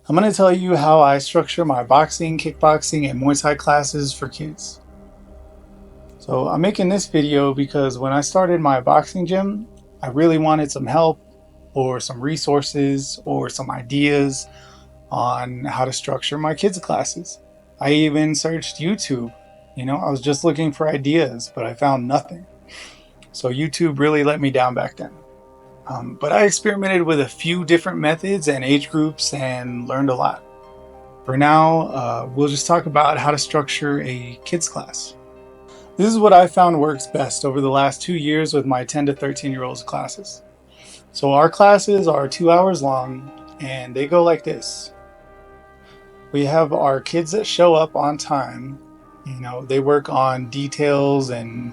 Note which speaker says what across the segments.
Speaker 1: I'm going to tell you how I structure my boxing, kickboxing, and Muay Thai classes for kids. So I'm making this video because when I started my boxing gym, I really wanted some help or some resources or some ideas on how to structure my kids' classes. I even searched YouTube. I was just looking for ideas, but I found nothing. So YouTube really let me down back then. But I experimented with a few different methods and age groups and learned a lot. For now, we'll just talk about how to structure a kids class. This is what I found works best over the last 2 years with my 10 to 13-year-olds classes. So our classes are 2 hours long and they go like this. We have our kids that show up on time. They work on details and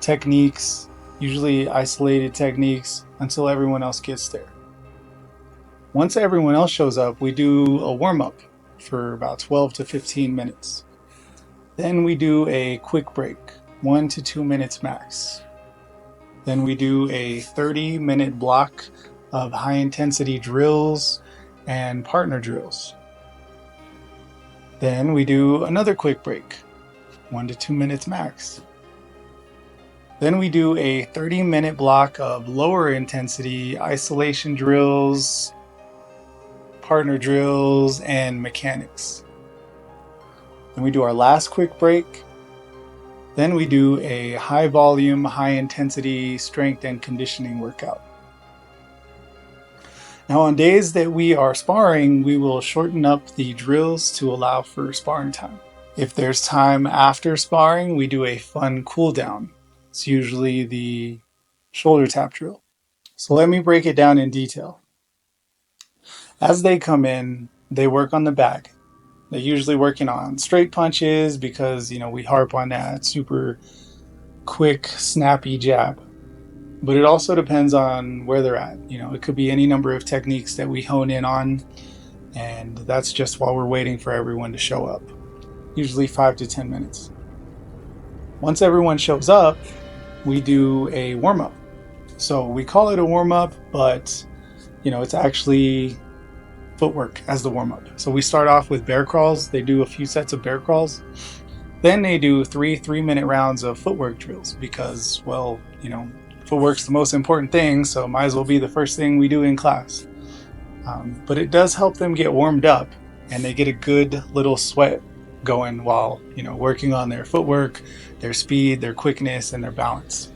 Speaker 1: techniques, usually isolated techniques, until everyone else gets there. Once everyone else shows up, we do a warm-up for about 12 to 15 minutes. Then we do a quick break, 1 to 2 minutes max. Then we do a 30-minute block of high-intensity drills and partner drills. Then we do another quick break, 1 to 2 minutes max. Then we do a 30-minute block of lower intensity isolation drills, partner drills, and mechanics. Then we do our last quick break. Then we do a high volume, high intensity strength and conditioning workout. Now on days that we are sparring, we will shorten up the drills to allow for sparring time. If there's time after sparring, we do a fun cool down. It's usually the shoulder tap drill. So let me break it down in detail. As they come in, they work on the back. They're usually working on straight punches because, we harp on that super quick, snappy jab. But it also depends on where they're at. It could be any number of techniques that we hone in on, and that's just while we're waiting for everyone to show up. Usually 5 to 10 minutes. Once everyone shows up, we do a warm-up. So we call it a warm-up, but it's actually footwork as the warm-up. So we start off with bear crawls. They do a few sets of bear crawls. Then they do 3-minute rounds of footwork drills because, footwork's the most important thing, so might as well be the first thing we do in class. But it does help them get warmed up and they get a good little sweat going while, working on their footwork, their speed, their quickness, and their balance.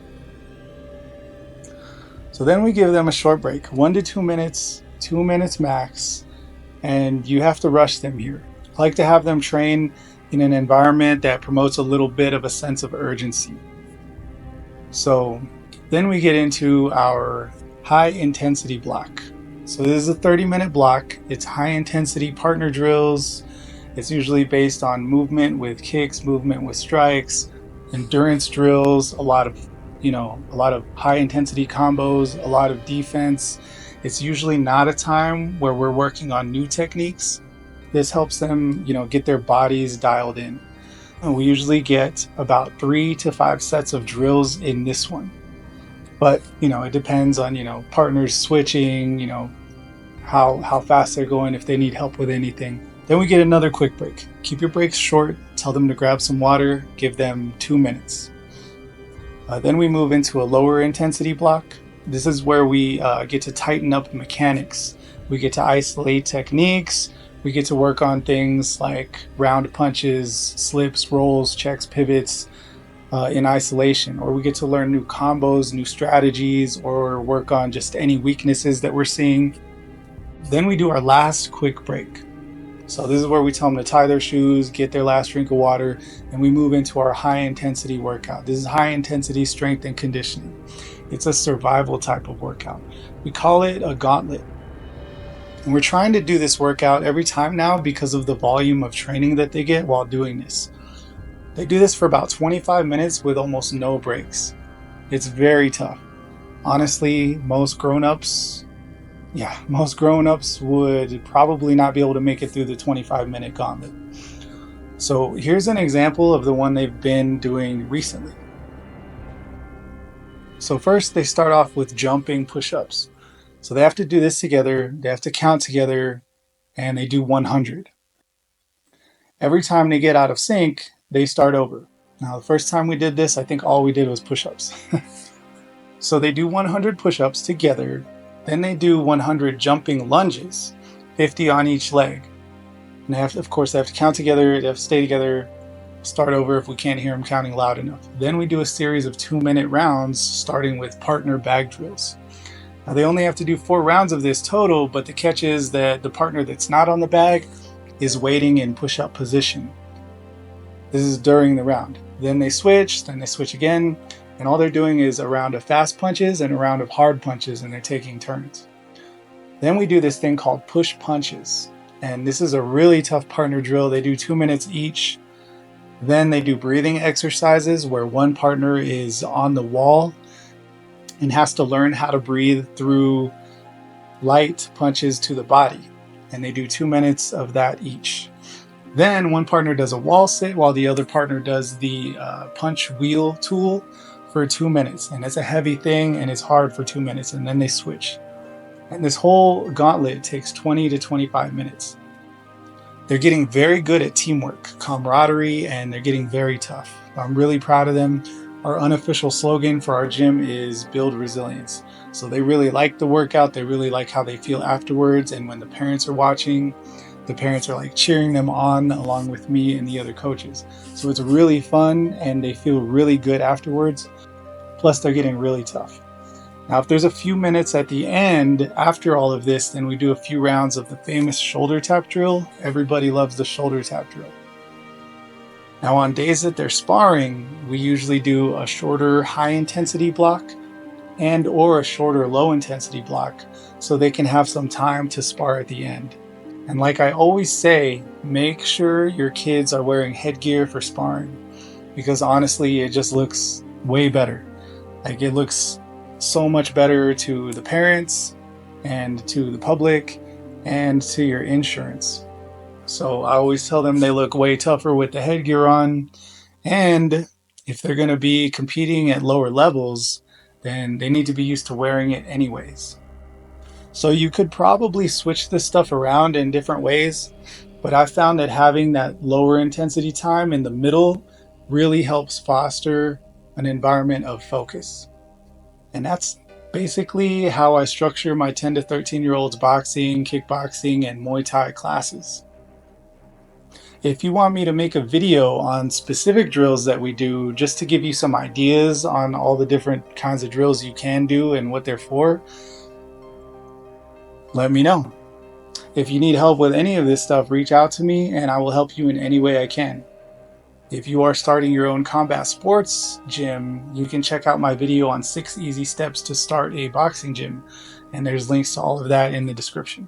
Speaker 1: So then we give them a short break, 1 to 2 minutes, 2 minutes max, and you have to rush them here. I like to have them train in an environment that promotes a little bit of a sense of urgency. So then we get into our high intensity block. So this is a 30-minute block. It's high intensity partner drills. It's usually based on movement with kicks, movement with strikes, endurance drills, a lot of high intensity combos, a lot of defense. It's usually not a time where we're working on new techniques. This helps them, get their bodies dialed in. And we usually get about 3 to 5 sets of drills in this one. But, it depends on, partners switching, how fast they're going, if they need help with anything. Then we get another quick break. Keep your breaks short, tell them to grab some water, give them 2 minutes. Then we move into a lower intensity block. This is where we get to tighten up mechanics. We get to isolate techniques. We get to work on things like round punches, slips, rolls, checks, pivots in isolation. Or we get to learn new combos, new strategies, or work on just any weaknesses that we're seeing. Then we do our last quick break. So this is where we tell them to tie their shoes, get their last drink of water, and we move into our high intensity workout. This is high intensity strength and conditioning. It's a survival type of workout. We call it a gauntlet. And we're trying to do this workout every time now because of the volume of training that they get while doing this. They do this for about 25 minutes with almost no breaks. It's very tough. Honestly, most grown-ups would probably not be able to make it through the 25-minute gauntlet. So here's an example of the one they've been doing recently. So first they start off with jumping push-ups. So they have to do this together, they have to count together, and they do 100. Every time they get out of sync, they start over. Now, the first time we did this, I think all we did was push-ups. So they do 100 push-ups together, then they do 100 jumping lunges, 50 on each leg. And they have to, of course, they have to count together, they have to stay together, start over if we can't hear them counting loud enough. Then we do a series of 2-minute rounds, starting with partner bag drills. Now they only have to do 4 rounds of this total, but the catch is that the partner that's not on the bag is waiting in push-up position. This is during the round. Then they switch again, and all they're doing is a round of fast punches and a round of hard punches, and they're taking turns. Then we do this thing called push punches, and this is a really tough partner drill. They do 2 minutes each. Then they do breathing exercises where one partner is on the wall and has to learn how to breathe through light punches to the body. And they do 2 minutes of that each. Then one partner does a wall sit while the other partner does the punch wheel tool for 2 minutes. And it's a heavy thing and it's hard for 2 minutes, and then they switch. And this whole gauntlet takes 20 to 25 minutes. They're getting very good at teamwork, camaraderie, and they're getting very tough. I'm really proud of them. Our unofficial slogan for our gym is build resilience. So they really like the workout. They really like how they feel afterwards. And when the parents are watching, the parents are like cheering them on along with me and the other coaches. So it's really fun and they feel really good afterwards. Plus they're getting really tough. Now, if there's a few minutes at the end after all of this, then we do a few rounds of the famous shoulder tap drill. Everybody loves the shoulder tap drill. Now, on days that they're sparring, we usually do a shorter high intensity block and or a shorter low intensity block so they can have some time to spar at the end. And like I always say, make sure your kids are wearing headgear for sparring, because honestly, it just looks way better. Like, it looks so much better to the parents and to the public and to your insurance. So I always tell them they look way tougher with the headgear on, and if they're going to be competing at lower levels, then they need to be used to wearing it anyways. So you could probably switch this stuff around in different ways, but I found that having that lower intensity time in the middle really helps foster an environment of focus. And that's basically how I structure my 10 to 13-year-olds boxing, kickboxing, and Muay Thai classes. If you want me to make a video on specific drills that we do, just to give you some ideas on all the different kinds of drills you can do and what they're for, let me know. If you need help with any of this stuff, reach out to me and I will help you in any way I can. If you are starting your own combat sports gym, you can check out my video on 6 easy steps to start a boxing gym, and there's links to all of that in the description.